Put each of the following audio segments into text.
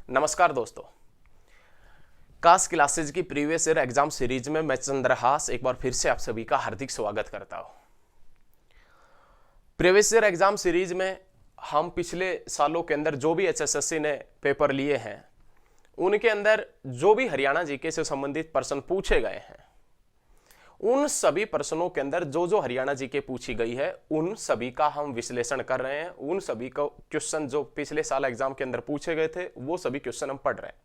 नमस्कार दोस्तों, कास क्लासेज की प्रीवियस ईयर एग्जाम सीरीज में मैं चंद्रहास एक बार फिर से आप सभी का हार्दिक स्वागत करता हूं। प्रीवियस ईयर एग्जाम सीरीज में हम पिछले सालों के अंदर जो भी एचएसएससी ने पेपर लिए हैं उनके अंदर जो भी हरियाणा जीके से संबंधित प्रश्न पूछे गए हैं उन सभी प्रश्नों के अंदर जो जो हरियाणा जीके पूछी गई है उन सभी का हम विश्लेषण कर रहे हैं। उन सभी को क्वेश्चन जो पिछले साल एग्जाम के अंदर पूछे गए थे वो सभी क्वेश्चन हम पढ़ रहे हैं।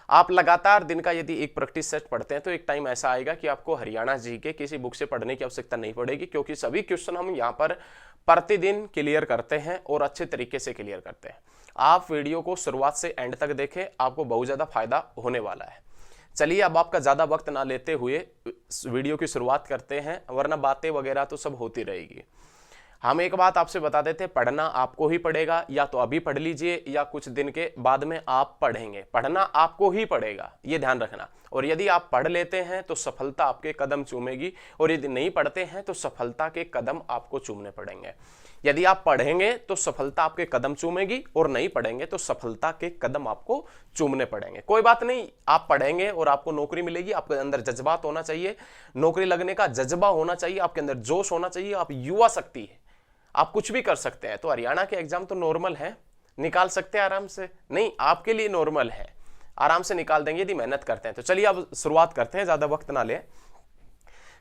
आप लगातार दिन का यदि एक प्रैक्टिस सेट पढ़ते हैं तो एक टाइम ऐसा आएगा कि आपको हरियाणा जीके किसी बुक से पढ़ने की आवश्यकता नहीं पड़ेगी, क्योंकि सभी क्वेश्चन हम यहाँ पर प्रतिदिन क्लियर करते हैं और अच्छे तरीके से क्लियर करते हैं। आप वीडियो को शुरुआत से एंड तक देखें, आपको बहुत ज्यादा फायदा होने वाला है। चलिए अब आपका ज्यादा वक्त ना लेते हुए वीडियो की शुरुआत करते हैं, वरना बातें वगैरह तो सब होती रहेगी। हम एक बात आपसे बता देते हैं, पढ़ना आपको ही पड़ेगा, या तो अभी पढ़ लीजिए या कुछ दिन के बाद में आप पढ़ेंगे। पढ़ना आपको ही पड़ेगा, ये ध्यान रखना। और यदि आप पढ़ लेते हैं तो सफलता आपके कदम चूमेगी, और यदि नहीं पढ़ते हैं तो सफलता के कदम आपको चूमने पड़ेंगे। यदि आप पढ़ेंगे तो सफलता आपके कदम चूमेगी, और नहीं पढ़ेंगे तो सफलता के कदम आपको चूमने पड़ेंगे। कोई बात नहीं, आप पढ़ेंगे और आपको नौकरी मिलेगी। आपके अंदर जज्बात होना चाहिए, नौकरी लगने का जज्बा होना चाहिए, आपके अंदर जोश होना चाहिए। आप युवा शक्ति है, आप कुछ भी कर सकते हैं। तो हरियाणा के एग्जाम तो नॉर्मल है, निकाल सकते हैं आराम से। नहीं, आपके लिए नॉर्मल है, आराम से निकाल देंगे यदि मेहनत करते हैं। तो चलिए अब शुरुआत करते हैं, ज्यादा वक्त ना ले।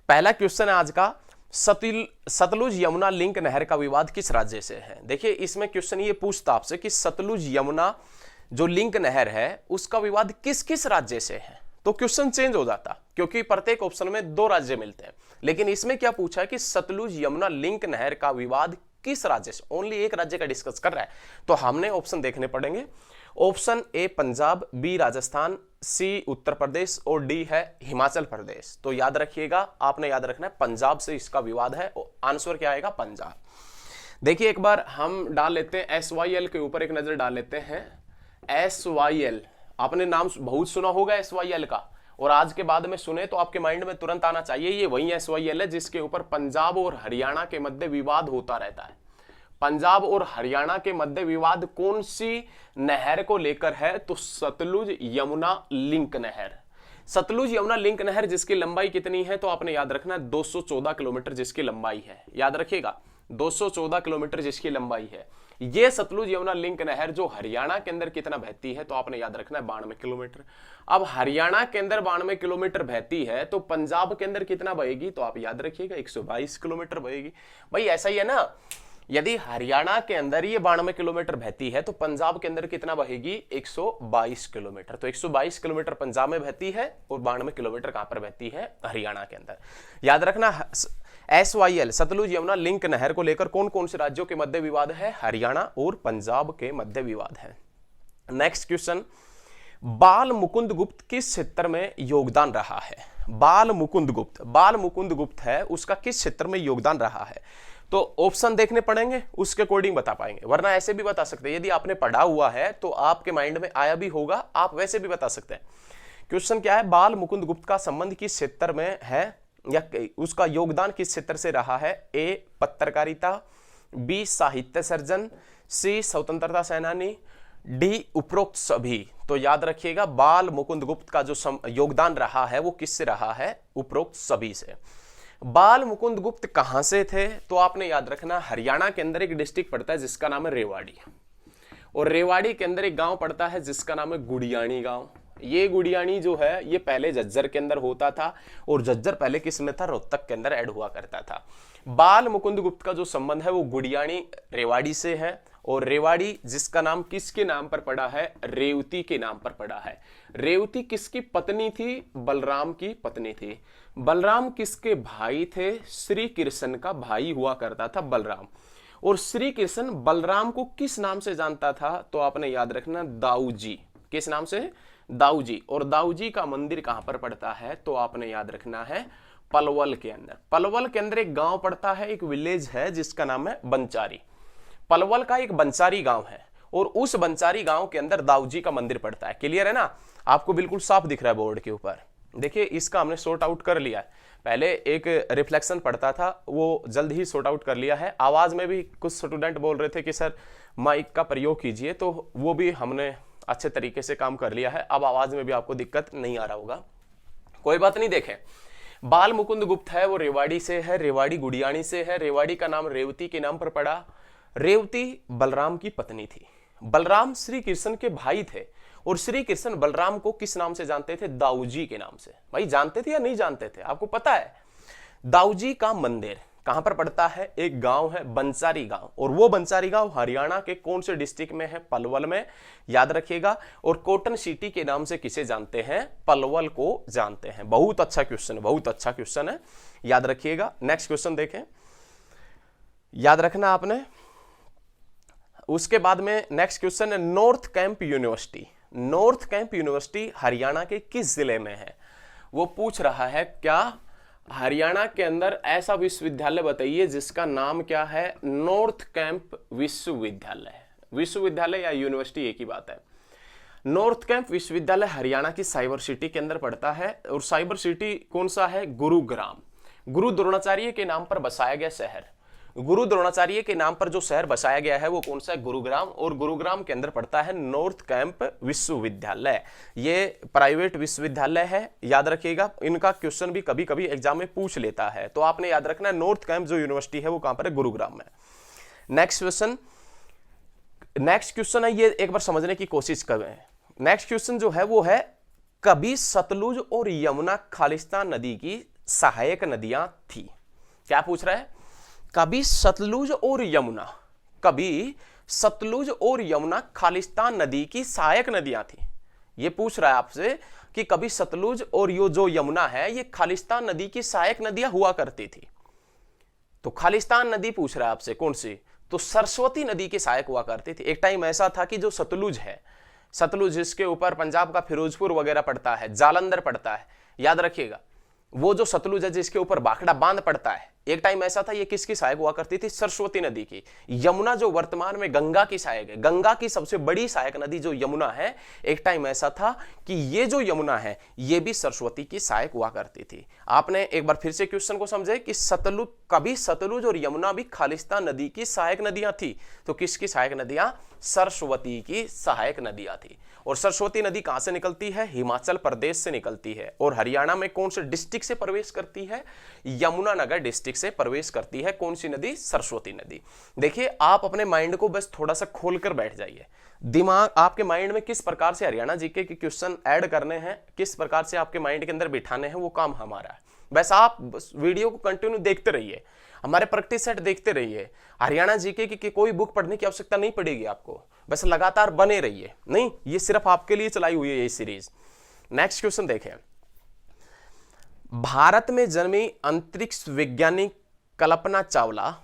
पहला क्वेश्चन है आज का, सतलुज यमुना लिंक नहर का विवाद किस राज्य से है। देखिए इसमें क्वेश्चन ये पूछता आपसे कि सतलुज यमुना जो लिंक नहर है उसका विवाद किस किस राज्य से है। तो क्वेश्चन चेंज हो जाता, क्योंकि प्रत्येक ऑप्शन में दो राज्य मिलते हैं। लेकिन इसमें क्या पूछा है कि सतलुज यमुना लिंक नहर का विवाद किस राज्य से, ओनली एक राज्य का डिस्कस कर रहा है। तो हमने ऑप्शन देखने पड़ेंगे। Option A Punjab, B Rajasthan, C Uttar Pradesh और डी है हिमाचल प्रदेश। तो याद रखिएगा, आपने याद रखना है पंजाब से इसका विवाद है। आंसर क्या आएगा? पंजाब। देखिए एक बार हम डाल लेते हैं SYL के ऊपर एक नजर डाल लेते हैं। SYL, आपने नाम बहुत सुना होगा SYL का, और आज के बाद में सुने तो आपके माइंड में तुरंत आना चाहिए ये वही SYL है जिसके ऊपर पंजाब और हरियाणा के मध्य विवाद होता रहता है। पंजाब और हरियाणा के मध्य विवाद कौन सी नहर को लेकर है? तो सतलुज यमुना लिंक नहर। सतलुज यमुना लिंक नहर जिसकी लंबाई कितनी है? तो आपने याद रखना 214 किलोमीटर जिसकी लंबाई है। याद रखिएगा 214 किलोमीटर जिसकी लंबाई है। ये सतलुज यमुना लिंक नहर जो हरियाणा के अंदर कितना बहती है? तो आपने याद रखना है 92 किलोमीटर। अब हरियाणा के अंदर 92 किलोमीटर बहती है तो पंजाब के अंदर कितना बहेगी? तो आप याद रखिएगा 122 किलोमीटर बहेगी। भाई ऐसा ही है ना, यदि हरियाणा के अंदर ये 92 किलोमीटर बहती है तो पंजाब के अंदर कितना बहेगी? 122 किलोमीटर। तो 122 किलोमीटर पंजाब में बहती है और 92 किलोमीटर कहां पर बहती है? हरियाणा के अंदर। याद रखना SYL सतलुज यमुना लिंक नहर को लेकर कौन कौन से राज्यों के मध्य विवाद है? हरियाणा और पंजाब के मध्य विवाद है। नेक्स्ट क्वेश्चन, बाल मुकुंद गुप्त किस क्षेत्र में योगदान रहा है? बाल मुकुंद गुप्त है, उसका किस क्षेत्र में योगदान रहा है? तो ऑप्शन देखने पड़ेंगे, उसके अकॉर्डिंग बता पाएंगे, वरना ऐसे भी बता सकते हैं। यदि आपने पढ़ा हुआ है तो आपके माइंड में आया भी होगा, आप वैसे भी बता सकते हैं। क्वेश्चन क्या है? बाल मुकुंद गुप्त का संबंध किस क्षेत्र में है, या उसका योगदान किस क्षेत्र से रहा है? ए पत्रकारिता, बी साहित्य सर्जन, सी स्वतंत्रता सेनानी, डी उपरोक्त सभी। तो याद रखिएगा बाल मुकुंद गुप्त का जो योगदान रहा है वो किससे रहा है? उपरोक्त सभी से। बाल मुकुंद गुप्त कहां से थे? तो आपने याद रखना हरियाणा के अंदर एक डिस्ट्रिक्ट पड़ता है जिसका नाम है रेवाड़ी, और रेवाड़ी के अंदर एक गांव पड़ता है जिसका नाम है गुड़ियाणी गांव। ये गुड़ियाणी जो है ये पहले झज्जर के अंदर होता था, और झज्जर पहले किस में था? रोहतक के अंदर ऐड हुआ करता था। बाल मुकुंद गुप्त का जो संबंध है वो गुड़ियाणी रेवाड़ी से है, और रेवाड़ी जिसका नाम किसके नाम पर पड़ा है? रेवती के नाम पर पड़ा है। रेवती किसकी पत्नी थी? बलराम की पत्नी थी। बलराम किसके भाई थे? श्री कृष्ण का भाई हुआ करता था बलराम। और श्री कृष्ण बलराम को किस नाम से जानता था? तो आपने याद रखना दाऊजी। किस नाम से? दाऊजी। और दाऊजी का मंदिर कहां पर पड़ता है? तो आपने याद रखना है पलवल के अंदर। पलवल के अंदर एक गांव पड़ता है, एक विलेज है जिसका नाम है बंचारी। पलवल का एक बंचारी गांव है, और उस बंचारी गांव के अंदर दाऊजी का मंदिर पड़ता है। क्लियर है ना? आपको बिल्कुल साफ दिख रहा है बोर्ड के ऊपर। देखिए इसका हमने सॉर्ट आउट कर लिया है। पहले एक रिफ्लेक्शन पड़ता था, वो जल्द ही सॉर्ट आउट कर लिया है। आवाज में भी कुछ स्टूडेंट बोल रहे थे कि सर माइक का प्रयोग कीजिए, तो वो भी हमने अच्छे तरीके से काम कर लिया है, अब आवाज में भी आपको दिक्कत नहीं आ रहा होगा, कोई बात नहीं। देखें, बाल मुकुंद गुप्त है, वो रेवाड़ी से है, रेवाड़ी गुड़ियाणी से है। रेवाड़ी का नाम रेवती के नाम पर पड़ा। रेवती बलराम की पत्नी थी। बलराम श्री कृष्ण के भाई थे और श्री कृष्ण बलराम को किस नाम से जानते थे? दाऊजी के नाम से। भाई जानते थे या नहीं जानते थे? आपको पता है दाऊजी का मंदिर कहां पर पड़ता है? एक गांव है बंसारी गांव, और वो बंसारी गांव हरियाणा के कौन से डिस्ट्रिक्ट में है? पलवल में, याद रखिएगा। और कॉटन सिटी के नाम से किसे जानते हैं? पलवल को जानते हैं। बहुत अच्छा क्वेश्चन, बहुत अच्छा क्वेश्चन है, याद रखिएगा। नेक्स्ट क्वेश्चन देखें, याद रखना आपने। उसके बाद में नेक्स्ट क्वेश्चन है north camp university. North camp university Haryana के किस जिले में है? वो पूछ रहा है क्या हरियाणा के अंदर ऐसा विश्वविद्यालय बताइए जिसका नाम क्या है? नॉर्थ कैंप विश्वविद्यालय। विश्वविद्यालय या यूनिवर्सिटी एक ही बात है। नॉर्थ कैंप विश्वविद्यालय हरियाणा की साइबर सिटी के अंदर पड़ता है, और साइबर सिटी कौन सा है? गुरुग्राम। गुरु द्रोणाचार्य के नाम पर बसाया गया शहर, गुरु द्रोणाचार्य के नाम पर जो शहर बसाया गया है वो कौन सा है? गुरुग्राम। और गुरुग्राम के अंदर पड़ता है नॉर्थ कैंप विश्वविद्यालय। ये प्राइवेट विश्वविद्यालय है, याद रखिएगा। इनका क्वेश्चन भी कभी कभी एग्जाम में पूछ लेता है, तो आपने याद रखना है नॉर्थ कैंप जो यूनिवर्सिटी है वो कहां पर है? गुरुग्राम में। नेक्स्ट क्वेश्चन है, ये एक बार समझने की कोशिश करें। नेक्स्ट क्वेश्चन जो है वो है कभी सतलुज और यमुना खालिस्तान नदी की सहायक नदियां थी। क्या पूछ रहा है? कभी सतलुज और यमुना, कभी सतलुज और यमुना खालिस्तान नदी की सहायक नदियां थी। ये पूछ रहा है आपसे कि कभी सतलुज और यो जो यमुना है ये खालिस्तान नदी की सहायक नदियां हुआ करती थी। तो खालिस्तान नदी पूछ रहा है आपसे कौन सी? तो सरस्वती नदी की सहायक हुआ करती थी। एक टाइम ऐसा था कि जो सतलुज है, सतलुज जिसके ऊपर पंजाब का फिरोजपुर वगैरह पड़ता है, जालंधर पड़ता है, याद रखिएगा। वो जो सतलुज है जिसके ऊपर भाखड़ा बांध पड़ता है, एक टाइम ऐसा था ये किसकी सहायक हुआ करती थी? सरस्वती नदी की। यमुना जो वर्तमान में गंगा की सहायक है, गंगा की सबसे बड़ी सहायक नदी जो यमुना है, एक टाइम ऐसा था कि ये जो यमुना है ये भी सरस्वती की सहायक हुआ करती थी। आपने एक बार फिर से क्वेश्चन को समझे कि सतलुज, कभी सतलुज और यमुना भी खालिस्तान नदी की सहायक नदियां थी। तो किसकी सहायक नदियां? सरस्वती की सहायक नदियां थी। और सरस्वती नदी कहां से निकलती है? हिमाचल प्रदेश से निकलती है। और हरियाणा में कौन से डिस्ट्रिक्ट से प्रवेश करती है? यमुनानगर डिस्ट्रिक्ट से प्रवेश करती है। कौन सी नदी? सरस्वती नदी। देखिए, आप अपने माइंड को बस थोड़ा सा खोलकर बैठ जाइए। दिमाग आपके माइंड में किस प्रकार से हरियाणा जीके के क्वेश्चन ऐड करने हैं, किस प्रकार से आपके माइंड के अंदर बिठाने हैं, वो काम हमारा है। बस आप वीडियो को कंटिन्यू देखते रहिए, हमारे प्रैक्टिस सेट देखते रहिए। हरियाणा जीके की कोई बुक पढ़ने की आवश्यकता नहीं पड़ेगी आपको, बस लगातार बने रहिए। नहीं, ये सिर्फ आपके लिए चलाई हुई है ये सीरीज। नेक्स्ट क्वेश्चन देखें, भारत में जन्मी अंतरिक्ष वैज्ञानिक कल्पना चावला,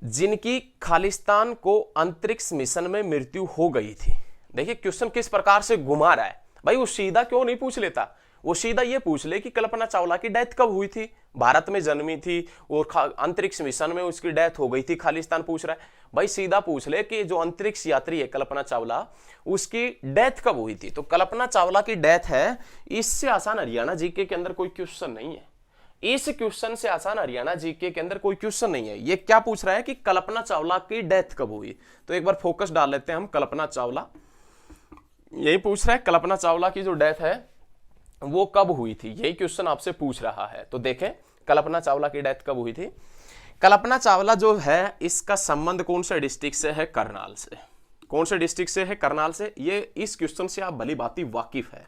जिनकी खालिस्तान को अंतरिक्ष मिशन में मृत्यु हो गई थी। देखिए क्वेश्चन किस प्रकार से घुमा रहा है। भाई वो सीधा क्यों नहीं पूछ लेता? वो सीधा ये पूछ ले कि कल्पना चावला की डेथ कब हुई थी? भारत में जन्मी थी और अंतरिक्ष मिशन में उसकी डेथ हो गई थी, खालिस्तान पूछ रहा है। भाई सीधा पूछ ले कि जो अंतरिक्ष यात्री है कल्पना चावला, उसकी डेथ कब हुई थी। तो कल्पना चावला की डेथ है, इससे आसान हरियाणा जीके के अंदर कोई क्वेश्चन नहीं है। इस क्वेश्चन से आसान हरियाणा जीके के अंदर कोई क्वेश्चन नहीं है। ये क्या पूछ रहा है कि कल्पना चावला की डेथ कब हुई। तो एक बार फोकस डाल लेते हैं हम, कल्पना चावला, यही पूछ रहा है कल्पना चावला की जो डेथ है वो कब हुई थी, यही क्वेश्चन आपसे पूछ रहा है। तो देखें कल्पना चावला की डेथ कब हुई थी। कल्पना चावला जो है इसका संबंध कौन से डिस्ट्रिक्ट से है? करनाल से। कौन से डिस्ट्रिक्ट से है? करनाल से। ये इस क्वेश्चन से आप भली भांति वाकिफ है।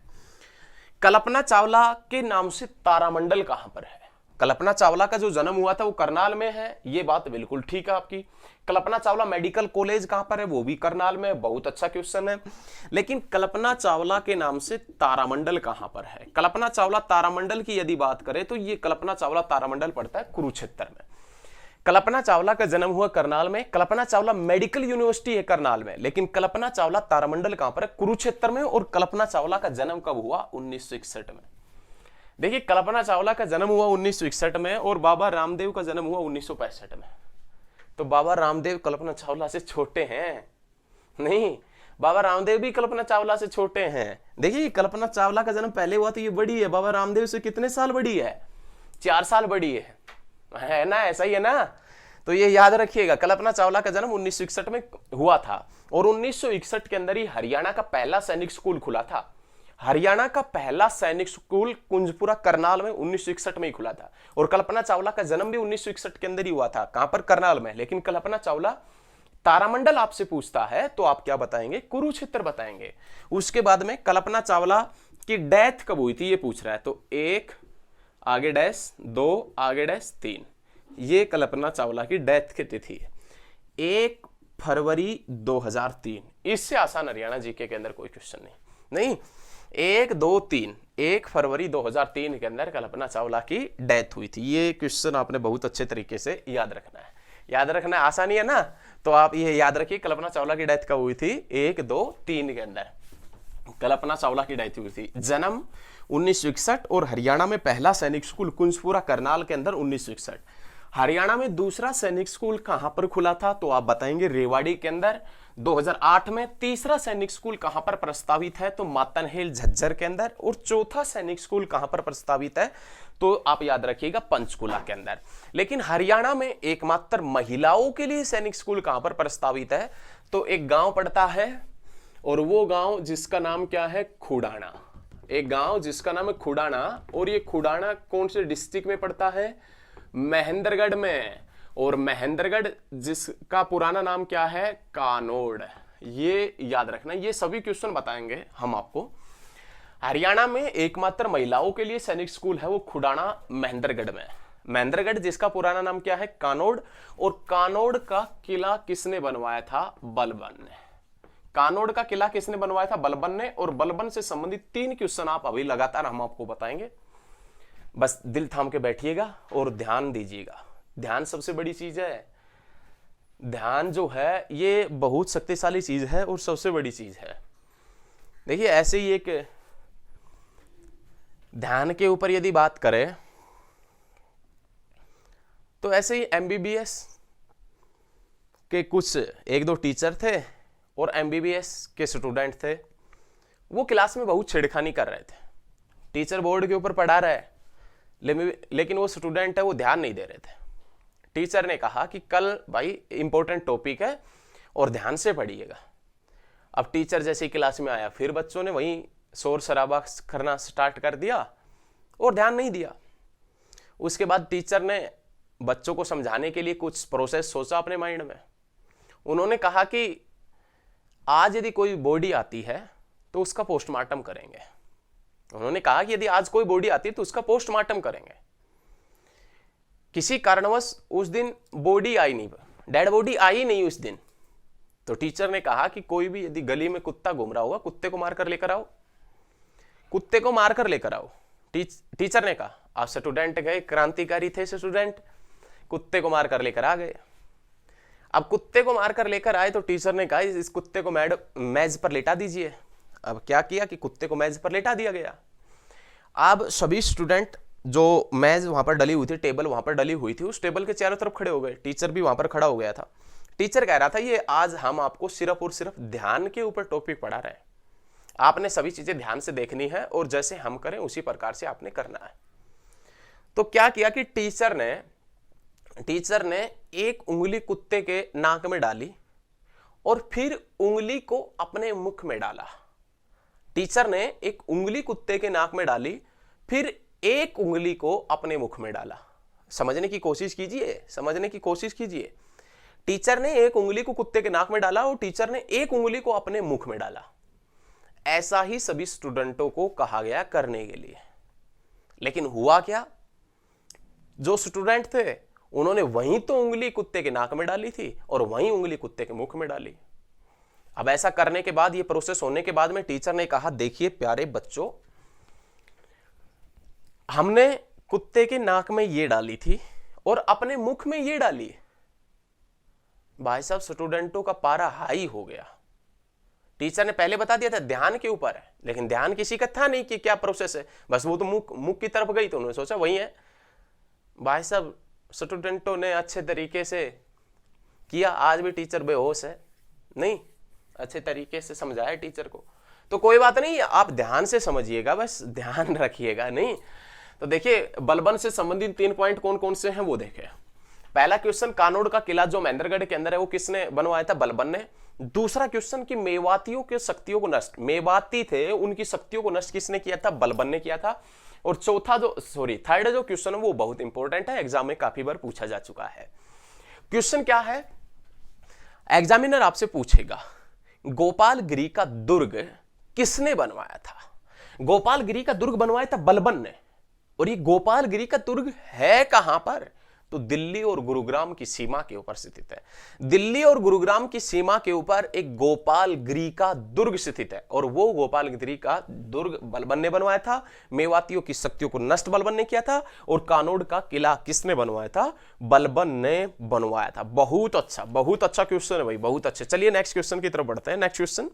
कल्पना चावला के नाम से तारामंडल कहां पर है? कल्पना चावला का जो जन्म हुआ था वो करनाल में है, ये बात बिल्कुल ठीक है आपकी। कल्पना चावला मेडिकल कॉलेज कहां पर है? वो भी करनाल में। बहुत अच्छा क्वेश्चन है। लेकिन कल्पना चावला के नाम से तारामंडल कहां पर है? कल्पना चावला तारामंडल की यदि बात करें तो ये कल्पना चावला तारामंडल पड़ता है कुरुक्षेत्र में। कल्पना चावला का जन्म हुआ करनाल में। कल्पना चावला मेडिकल यूनिवर्सिटी है करनाल में, लेकिन कल्पना चावला तारामंडल कहां पर है? कुरुक्षेत्र में। और कल्पना चावला का जन्म कब हुआ? 1961 में। देखिए कल्पना चावला का जन्म हुआ 1961 में और बाबा रामदेव का जन्म हुआ 1965 में। तो बाबा रामदेव कल्पना चावला से छोटे हैं? नहीं, बाबा रामदेव भी कल्पना चावला से छोटे हैं। देखिए कल्पना चावला का जन्म पहले हुआ तो ये बड़ी है, बाबा रामदेव से कितने साल बड़ी है? 4 साल बड़ी है ना? ऐसा ही है ना? तो ये याद रखिएगा, कल्पना चावला का जन्म 1961 में हुआ था और 1961 के अंदर ही हरियाणा का पहला सैनिक स्कूल खुला था। हरियाणा का पहला सैनिक स्कूल कुंजपुरा करनाल में 1961 में ही खुला था। और कल्पना चावला का जन्म भी 1961 के अंदर ही हुआ था। कहां पर? करनाल में। लेकिन कल्पना चावला, तारामंडल आपसे पूछता है तो आप क्या बताएंगे? कुरुक्षेत्र बताएंगे। उसके बाद में कल्पना चावला की डेथ कब हुई थी ये पूछ रहा है, तो 1 आगे डैश 2 आगे डैश 3, ये कल्पना चावला की डेथ की तिथि है 1 फरवरी 2003। इससे आसान हरियाणा जीके के अंदर कोई क्वेश्चन नहीं। 1 2 3 1 फरवरी 2003 के अंदर कल्पना चावला की डेथ हुई थी। ये क्वेश्चन आपने बहुत अच्छे तरीके से याद रखना है। याद रखना है, आसानी है ना? तो आप ये याद रखिए, कल्पना चावला की डेथ कब हुई थी? 1 2 3 के अंदर कल्पना चावला की डेथ हुई थी। जन्म 1961 और हरियाणा में पहला सैनिक स्कूल कुंजपुरा करनाल के अंदर 1961। हरियाणा में दूसरा सैनिक स्कूल कहां पर खुला था? तो आप बताएंगे रेवाड़ी के अंदर 2008 में। तीसरा सैनिक स्कूल कहां पर प्रस्तावित है? तो मातनहेल झज्जर के अंदर। और चौथा सैनिक स्कूल कहां पर प्रस्तावित है? तो आप याद रखिएगा पंचकुला के अंदर। लेकिन हरियाणा में एकमात्र महिलाओं के लिए सैनिक स्कूल कहां पर प्रस्तावित है? तो एक गांव पड़ता है और वो गांव जिसका नाम क्या है? खुडाना। एक गांव जिसका नाम है खुडाना। और ये खुडाना कौन से डिस्ट्रिक्ट में पड़ता है? महेंद्रगढ़ में। और महेंद्रगढ़ जिसका पुराना नाम क्या है? कानोड़। ये याद रखना, ये सभी क्वेश्चन बताएंगे हम आपको। हरियाणा में एकमात्र महिलाओं के लिए सैनिक स्कूल है वो खुडाना महेंद्रगढ़ में। महेंद्रगढ़ जिसका पुराना नाम क्या है? कानोड़। और कानोड़ का किला किसने बनवाया था? बलबन ने। कानोड़ का किला किसने बनवाया था? बलबन ने। और बलबन से संबंधित 3 क्वेश्चन आप अभी लगातार हम आपको बताएंगे। बस दिल थाम के बैठिएगा और ध्यान दीजिएगा। ध्यान सबसे बड़ी चीज है। ध्यान जो है ये बहुत शक्तिशाली चीज है और सबसे बड़ी चीज है। देखिए, ऐसे ही एक ध्यान के ऊपर यदि बात करें तो ऐसे ही एमबीबीएस के कुछ 1-2 टीचर थे और एमबीबीएस के स्टूडेंट थे। वो क्लास में बहुत छेड़खानी कर रहे थे। टीचर बोर्ड के ऊपर पढ़ा रहा है लेकिन वो स्टूडेंट है वो ध्यान नहीं दे रहे थे। टीचर ने कहा कि कल भाई इंपॉर्टेंट टॉपिक है और ध्यान से पढ़िएगा। अब टीचर जैसे ही क्लास में आया फिर बच्चों ने वहीं शोर शराबा करना स्टार्ट कर दिया और ध्यान नहीं दिया। उसके बाद टीचर ने बच्चों को समझाने के लिए कुछ प्रोसेस सोचा अपने माइंड में। उन्होंने कहा कि आज यदि कोई बॉडी आती है तो उसका पोस्टमार्टम करेंगे। उन्होंने कहा कि यदि आज कोई बॉडी आती है तो उसका पोस्टमार्टम करेंगे। किसी कारणवश उस दिन बॉडी आई नहीं, डेड बॉडी आई नहीं उस दिन। तो टीचर ने कहा कि कोई भी यदि गली में कुत्ता घूम रहा होगा, कुत्ते को मारकर लेकर आओ, कुत्ते को मारकर लेकर आओ। टीचर ने कहा। आप स्टूडेंट गए, क्रांतिकारी थे स्टूडेंट, कुत्ते को मारकर लेकर आ गए। अब कुत्ते को मारकर लेकर आए तो टीचर ने कहा इस कुत्ते को मेज पर लेटा दीजिए। अब क्या किया कि कुत्ते को मेज पर लेटा दिया गया। अब सभी स्टूडेंट जो मेज वहां पर डली हुई थी, टेबल वहां पर डली हुई थी, उस टेबल के चारों तरफ खड़े हो गए। टीचर भी वहां पर खड़ा हो गया था। टीचर कह रहा था ये आज हम आपको सिर्फ और सिर्फ ध्यान के ऊपर टॉपिक पढ़ा रहे हैं, आपने सभी चीजें ध्यान से देखनी है और जैसे हम करें उसी प्रकार से आपने करना है। तो क्या किया कि टीचर ने एक उंगली कुत्ते के नाक में डाली और फिर उंगली को अपने मुख में डाला। टीचर ने एक उंगली कुत्ते के नाक में डाली, फिर एक उंगली को अपने मुख में डाला। समझने की कोशिश कीजिए, समझने की कोशिश कीजिए। टीचर ने एक उंगली को कुत्ते के नाक में डाला और टीचर ने एक उंगली को अपने मुख में डाला। ऐसा ही सभी स्टूडेंटों को कहा गया करने के लिए। लेकिन हुआ क्या? जो स्टूडेंट थे उन्होंने वहीं तो उंगली कुत्ते के नाक में डाली थी और वहीं उंगली कुत्ते के मुख में डाली। अब ऐसा करने के बाद, ये प्रोसेस होने के बाद में टीचर ने कहा देखिए प्यारे बच्चों, हमने कुत्ते के नाक में ये डाली थी और अपने मुख में ये डाली। भाई साहब, स्टूडेंटों का पारा हाई हो गया। टीचर ने पहले बता दिया था ध्यान के ऊपर है, लेकिन ध्यान किसी का था नहीं कि क्या प्रोसेस है। बस वो तो मुख की तरफ गई तो उन्होंने सोचा वही है। भाई साहब, स्टूडेंटों ने अच्छे तरीके से किया। आज भी टीचर बेहोश है, नहीं अच्छे तरीके से समझाया टीचर को। तो कोई बात नहीं, आप ध्यान से समझिएगा, बस ध्यान रखिएगा। नहीं तो देखिए, बलबन से संबंधित 3 पॉइंट कौन कौन से हैं वो देखें। पहला क्वेश्चन, कानोड़ का किला जो महेंद्रगढ़ के अंदर है वो किसने बनवाया था? बलबन ने। दूसरा क्वेश्चन कि मेवातियों के शक्तियों को नष्ट, मेवाती थे उनकी शक्तियों को नष्ट किसने किया था? बलबन ने किया था। और चौथा जो थर्ड जो क्वेश्चन है वो बहुत इंपॉर्टेंट है, एग्जाम में काफी बार पूछा जा चुका है। क्वेश्चन क्या है? एग्जामिनर आपसे पूछेगा गोपालगिरी का दुर्ग किसने बनवाया था? गोपालगिरी का दुर्ग बनवाया था बलबन ने। और ये गोपालगिरी का दुर्ग है कहां पर? तो दिल्ली और गुरुग्राम की सीमा के ऊपर स्थित है। दिल्ली और गुरुग्राम की सीमा के ऊपर एक गोपालगिरी का दुर्ग स्थित है और वो गोपालगिरी का दुर्ग बलबन ने बनवाया था। मेवातियों की शक्तियों को नष्ट बलबन ने किया था। और कानोड़ का किला किसने बनवाया था? बलबन ने बनवाया था। बहुत अच्छा क्वेश्चन है भाई, बहुत अच्छे। चलिए नेक्स्ट क्वेश्चन की तरफ बढ़ते हैं। नेक्स्ट क्वेश्चन,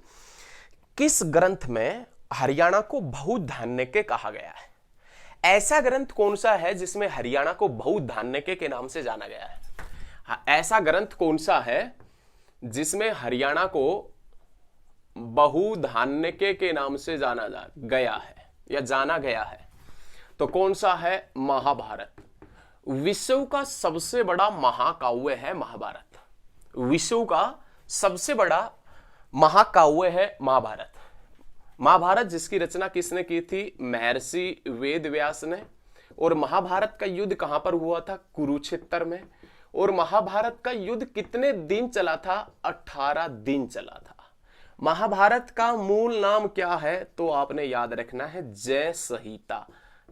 किस ग्रंथ में हरियाणा को बहुधान्यके कहा गया है? ऐसा ग्रंथ कौन सा है जिसमें हरियाणा को बहुधान्यके के नाम से जाना गया है? ऐसा ग्रंथ कौन सा है जिसमें हरियाणा को बहुधान्यके के नाम से जाना गया है या जाना गया है? तो कौन सा है? महाभारत। विश्व का सबसे बड़ा महाकाव्य है महाभारत। विश्व का सबसे बड़ा महाकाव्य है महाभारत। महाभारत जिसकी रचना किसने की थी? महर्षि वेदव्यास ने। और महाभारत का युद्ध कहां पर हुआ था? कुरुक्षेत्र में। और महाभारत का युद्ध कितने दिन चला था? 18 दिन चला था। महाभारत का मूल नाम क्या है? तो आपने याद रखना है जय संहिता।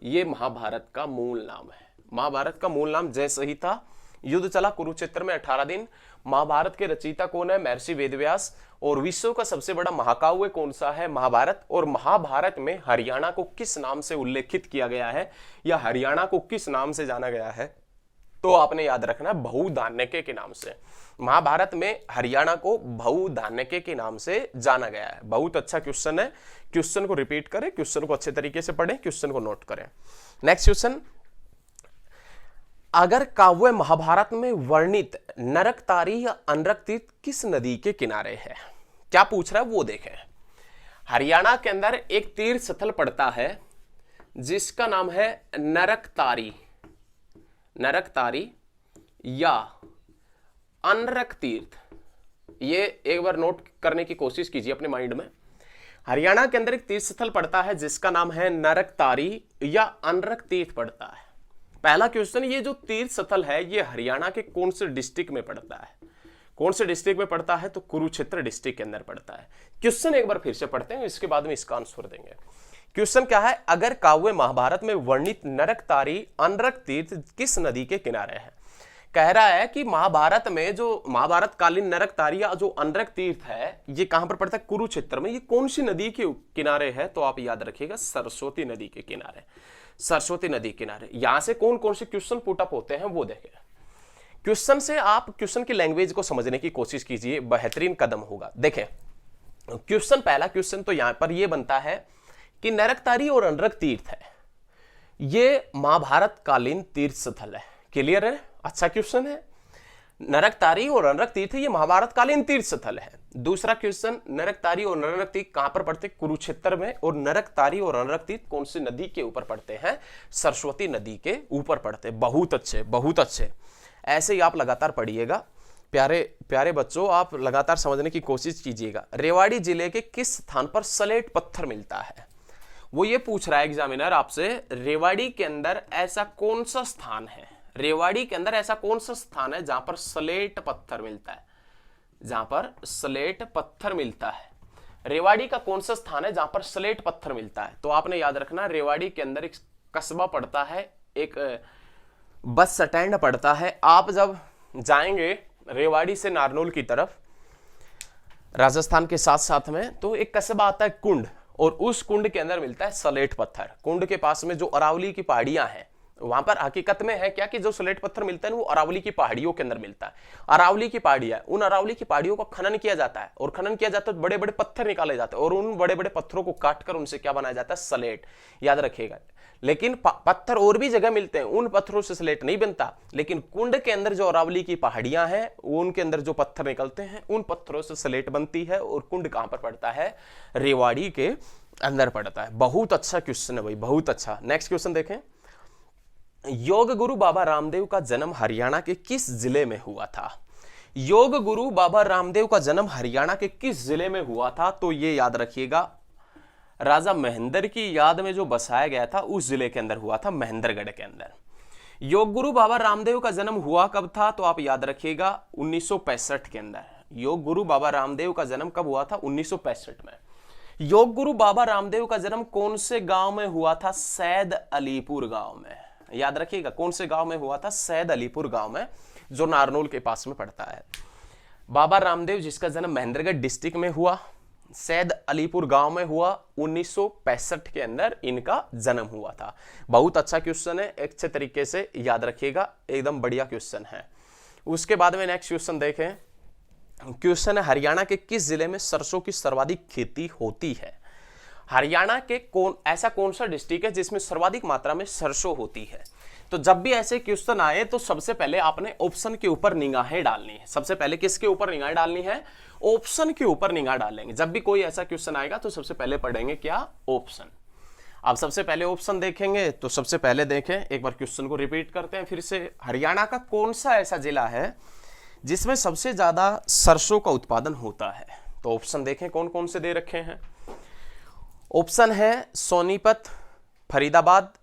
ये महाभारत का मूल नाम है। महाभारत का मूल नाम जय संहिता। युद्ध चला कुरुक्षेत्र में 18 दिन। महाभारत के रचयिता कौन है? महर्षि वेदव्यास। और विश्व का सबसे बड़ा महाकाव्य कौन सा है? महाभारत। और महाभारत में हरियाणा को किस नाम से उल्लेखित किया गया है या हरियाणा को किस नाम से जाना गया है? तो आपने याद रखना बहुधान्यके के नाम से। महाभारत में हरियाणा को बहुधान्यके के नाम से जाना गया है। बहुत अच्छा क्वेश्चन है। क्वेश्चन को रिपीट करें, क्वेश्चन को अच्छे तरीके से पढ़ें, क्वेश्चन को नोट करें। नेक्स्ट क्वेश्चन, अगर काव्य महाभारत में वर्णित नरकतारी या अनरक तीर्थ किस नदी के किनारे है? क्या पूछ रहा है वो देखें। हरियाणा के अंदर एक तीर्थ स्थल पड़ता है जिसका नाम है नरकतारी। नरकतारी या अनरक तीर्थ, ये एक बार नोट करने की कोशिश कीजिए अपने माइंड में। हरियाणा के अंदर एक तीर्थ स्थल पड़ता है जिसका नाम है नरकतारी या अनरक तीर्थ पड़ता है। पहला क्वेश्चन, ये जो तीर्थ स्थल है ये हरियाणा के कौन से डिस्ट्रिक्ट में पड़ता है? कौन से डिस्ट्रिक्ट में पड़ता है? तो कुरुक्षेत्र डिस्ट्रिक्ट के अंदर पड़ता है। क्वेश्चन एक बार फिर से पढ़ते हैं, इसके बाद में इसका आंसर देंगे। क्वेश्चन क्या है? अगर काव्य महाभारत में वर्णित नरकतारी अनरक तीर्थ किस नदी के किनारे है? कह रहा है कि महाभारत में जो महाभारत कालीन नरकतारी या जो अनरक तीर्थ है ये कहां पर पड़ता है? कुरुक्षेत्र में। ये कौन सी नदी के किनारे है? तो आप याद रखिएगा सरस्वती नदी के किनारे। सरस्वती नदी किनारे। यहां से कौन कौन से क्वेश्चन पुट अप होते हैं वो देखें। क्वेश्चन से आप क्वेश्चन की लैंग्वेज को समझने की कोशिश कीजिए, बेहतरीन कदम होगा। देखें क्वेश्चन, पहला क्वेश्चन तो यहां पर यह बनता है कि नरकतारी और अनरक तीर्थ है, ये महाभारत कालीन तीर्थ स्थल है। क्लियर है? अच्छा क्वेश्चन है। नरकतारी और अनरक तीर्थ ये महाभारत कालीन तीर्थ स्थल है। दूसरा क्वेश्चन, नरकतारी और अनरक तीर्थ कहां पर पड़ते? कुरुक्षेत्र में। और नरकतारी और अनरक तीर्थ कौन सी नदी के ऊपर पड़ते हैं? सरस्वती नदी के ऊपर पड़ते। बहुत अच्छे, बहुत अच्छे। ऐसे ही आप लगातार पढ़िएगा। प्यारे प्यारे बच्चों, आप लगातार समझने की कोशिश कीजिएगा। रेवाड़ी जिले के किस स्थान पर सलेट पत्थर मिलता है? वो ये पूछ रहा है एग्जामिनर आपसे, रेवाड़ी के अंदर ऐसा कौन सा स्थान है? रेवाड़ी के अंदर ऐसा कौन सा स्थान है जहां पर सलेट पत्थर मिलता है? जहां पर सलेट पत्थर मिलता है। रेवाड़ी का कौन सा स्थान है जहां पर सलेट पत्थर मिलता है? तो आपने याद रखना, रेवाड़ी के अंदर एक कस्बा पड़ता है, एक बस स्टैंड पड़ता है। आप जब जाएंगे रेवाड़ी से नारनौल की तरफ राजस्थान के साथ साथ में, तो एक कस्बा आता है कुंड, और उस कुंड के अंदर मिलता है सलेट पत्थर। कुंड के पास में जो अरावली की पहाड़ियां हैं वहां पर हकीकत में है क्या कि जो सलेट पत्थर मिलता है वो अरावली की पहाड़ियों के अंदर मिलता है। अरावली की पहाड़ियां, उन अरावली की पहाड़ियों का खनन किया जाता है, और खनन किया जाता है तो बड़े बड़े पत्थर निकाले जाते हैं, और उन बड़े बड़े पत्थरों को काटकर उनसे क्या बनाया जाता है? सलेट। याद रखिएगा। लेकिन पत्थर और भी जगह मिलते हैं, उन पत्थरों से स्लेट नहीं बनता, लेकिन कुंड के अंदर जो अरावली की पहाड़ियां हैं उनके अंदर जो पत्थर निकलते हैं उन पत्थरों से स्लेट बनती है। और कुंड कहां पर पड़ता है? रेवाड़ी के अंदर पड़ता है। बहुत अच्छा क्वेश्चन है भाई, बहुत अच्छा। नेक्स्ट क्वेश्चन देखें। योग गुरु बाबा रामदेव का जन्म हरियाणा के किस जिले में हुआ था? योग गुरु बाबा रामदेव का जन्म हरियाणा के किस जिले में हुआ था? तो ये याद रखिएगा, राजा महेंद्र की याद में जो बसाया गया था उस जिले के अंदर हुआ था, महेंद्रगढ़ के अंदर। योग गुरु बाबा रामदेव का जन्म हुआ कब था? तो आप याद रखिएगा 1965 के अंदर। योग गुरु बाबा रामदेव का जन्म कब हुआ था? 1965 में। योग गुरु बाबा रामदेव का जन्म कौन से गांव में हुआ था? सैद अलीपुर गांव में। याद रखिएगा कौन से गांव में हुआ था? सैद अलीपुर गांव में, जो नारनौल के पास में पड़ता है। बाबा रामदेव जिसका जन्म महेंद्रगढ़ डिस्ट्रिक्ट में हुआ, सैद अलीपुर गांव में हुआ, 1965 के अंदर इनका जन्म हुआ था। बहुत अच्छा क्वेश्चन है, अच्छे तरीके से याद रखिएगा, एकदम बढ़िया क्वेश्चन है। उसके बाद में नेक्स्ट क्वेश्चन देखें। क्वेश्चन है, हरियाणा के किस जिले में सरसों की सर्वाधिक खेती होती है? हरियाणा के ऐसा कौन सा डिस्ट्रिक्ट है जिसमें सर्वाधिक मात्रा में सरसों होती है? तो जब भी ऐसे क्वेश्चन आए तो सबसे पहले आपने ऑप्शन के ऊपर निगाहें डालनी है। सबसे पहले किसके ऊपर निगाहें डालनी है? ऑप्शन के ऊपर निगाह डालेंगे। जब भी कोई ऐसा क्वेश्चन आएगा तो सबसे पहले पढ़ेंगे क्या? ऑप्शन। अब सबसे पहले ऑप्शन देखेंगे तो सबसे पहले देखें, एक बार क्वेश्चन को रिपीट करते हैं फिर से। हरियाणा का कौन सा ऐसा जिला है जिसमें सबसे ज्यादा सरसों का उत्पादन होता है? तो ऑप्शन देखें कौन कौन से दे रखे हैं। ऑप्शन है सोनीपत, फरीदाबाद,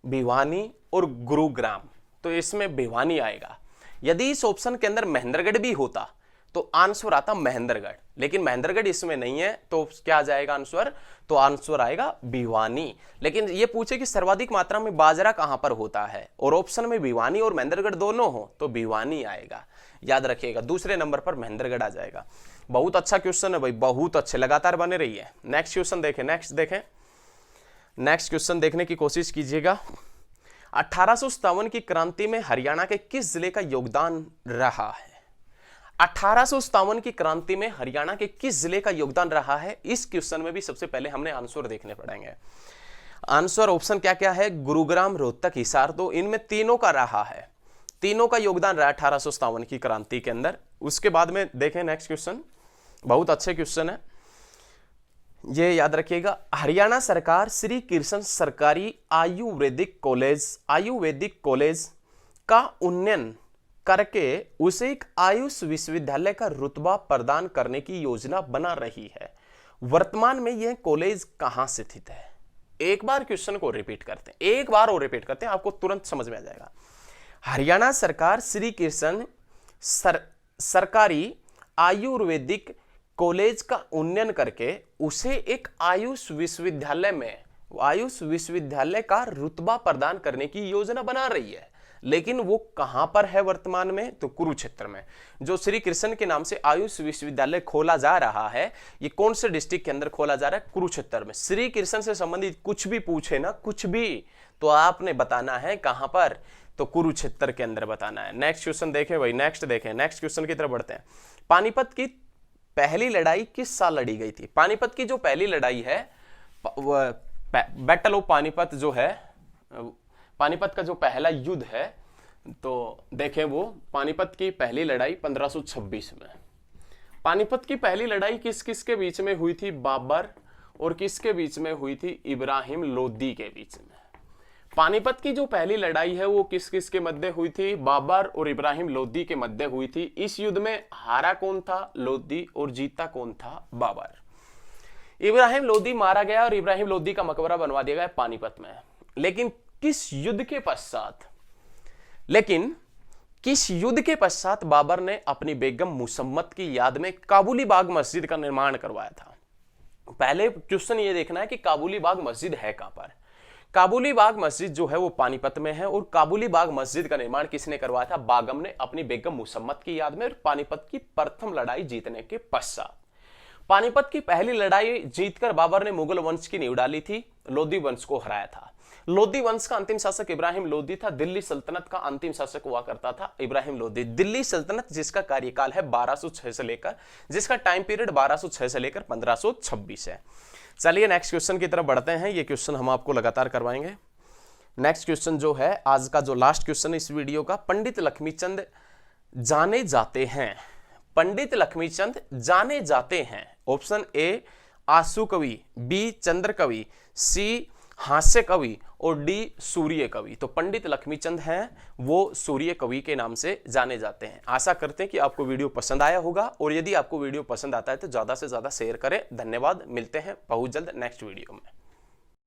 भिवानी और गुरुग्राम। तो इसमें भिवानी आएगा। यदि इस ऑप्शन के अंदर महेंद्रगढ़ भी होता तो आंसर आता महेंद्रगढ़, लेकिन महेंद्रगढ़ इसमें नहीं है तो क्या आ जाएगा आंसर? तो आंसर आएगा भिवानी। लेकिन ये पूछे कि सर्वाधिक मात्रा में बाजरा कहां पर होता है और ऑप्शन में भिवानी और महेंद्रगढ़ दोनों हो तो भिवानी आएगा। याद रखिएगा, दूसरे नंबर पर महेंद्रगढ़ आ जाएगा। बहुत अच्छा क्वेश्चन है भाई, बहुत अच्छे, लगातार बने रहिए। नेक्स्ट क्वेश्चन देखें। नेक्स्ट क्वेश्चन देखने की कोशिश कीजिएगा। 1857 की क्रांति में हरियाणा के किस जिले का योगदान रहा है? 1857 की क्रांति में हरियाणा के किस जिले का योगदान रहा है? इस क्वेश्चन में भी सबसे पहले हमने आंसर देखने पड़ेंगे। आंसर ऑप्शन क्या क्या है? गुरुग्राम, रोहतक, हिसार। तो इनमें तीनों का रहा है, तीनों का योगदान रहा 1857 की क्रांति के अंदर। उसके बाद में देखें नेक्स्ट क्वेश्चन, बहुत अच्छे क्वेश्चन है, ये याद रखिएगा। हरियाणा सरकार श्री कृष्ण सरकारी आयुर्वेदिक कॉलेज का उन्नयन करके उसे एक आयुष विश्वविद्यालय का रुतबा प्रदान करने की योजना बना रही है। वर्तमान में यह कॉलेज कहां स्थित है? एक बार क्वेश्चन को रिपीट करते हैं, एक बार और रिपीट करते हैं, आपको तुरंत समझ में आ जाएगा। हरियाणा सरकार श्री कृष्ण सरकारी आयुर्वेदिक कॉलेज का उन्नयन करके उसे एक आयुष विश्वविद्यालय का रुतबा प्रदान करने की योजना बना रही है। लेकिन वो कहां पर है वर्तमान में? तो कुरुक्षेत्र में। जो श्री कृष्ण के नाम से आयुष विश्वविद्यालय खोला जा रहा है, ये कौन से डिस्ट्रिक्ट के अंदर खोला जा रहा है? कुरुक्षेत्र में। श्री कृष्ण से संबंधित कुछ भी पूछे ना, कुछ भी, तो आपने बताना है कहां पर? तो कुरुक्षेत्र के अंदर बताना है। नेक्स्ट क्वेश्चन देखें भाई, नेक्स्ट क्वेश्चन की तरफ बढ़ते हैं। पानीपत की पहली लड़ाई किस साल लड़ी गई थी? पानीपत की जो पहली लड़ाई है, बैटल ऑफ पानीपत जो है, पानीपत का जो पहला युद्ध है, तो देखें वो पानीपत की पहली लड़ाई 1526 में। पानीपत की पहली लड़ाई किस किस के बीच में हुई थी? बाबर और किसके बीच में हुई थी? इब्राहिम लोदी के बीच में। पानीपत की जो पहली लड़ाई है वो किस किस के मध्य हुई थी? बाबर और इब्राहिम लोदी के मध्य हुई थी। इस युद्ध में हारा कौन था? लोदी, और जीता कौन था? बाबर। इब्राहिम लोदी मारा गया और इब्राहिम लोदी का मकबरा बनवा दिया गया पानीपत में। लेकिन किस युद्ध के पश्चात बाबर ने अपनी बेगम मुसम्मत की याद में काबुली बाग मस्जिद का निर्माण करवाया था? पहले क्वेश्चन ये देखना है कि काबुली बाग मस्जिद है कहां पर। काबुली बाग मस्जिद जो है वो पानीपत में है, और काबुली बाग मस्जिद का निर्माण किसने करवाया था? बागम ने अपनी बेगम मुसम्मत की याद में, और पानीपत की प्रथम लड़ाई जीतने के पश्चात। पानीपत की पहली लड़ाई जीतकर बाबर ने मुगल वंश की नींव डाली थी, लोदी वंश को हराया था। लोदी वंश का अंतिम शासक इब्राहिम लोदी था। दिल्ली सल्तनत का अंतिम शासक हुआ करता था इब्राहिम लोदी। दिल्ली सल्तनत जिसका कार्यकाल है 1206 से लेकर, जिसका टाइम पीरियड 1206 से लेकर 1526 है। चलिए नेक्स्ट क्वेश्चन की तरफ बढ़ते हैं। ये क्वेश्चन हम आपको लगातार करवाएंगे। नेक्स्ट क्वेश्चन जो है आज का, जो लास्ट क्वेश्चन इस वीडियो का, पंडित लक्ष्मीचंद जाने जाते हैं। पंडित लक्ष्मीचंद जाने जाते हैं। ऑप्शन ए आशु कवि, बी चंद्र कवि, सी हास्य कवि और डी सूर्य कवि। तो पंडित लक्ष्मीचंद हैं, वो सूर्य कवि के नाम से जाने जाते हैं। आशा करते हैं कि आपको वीडियो पसंद आया होगा, और यदि आपको वीडियो पसंद आता है तो ज्यादा से ज्यादा शेयर करें। धन्यवाद, मिलते हैं बहुत जल्द नेक्स्ट वीडियो में।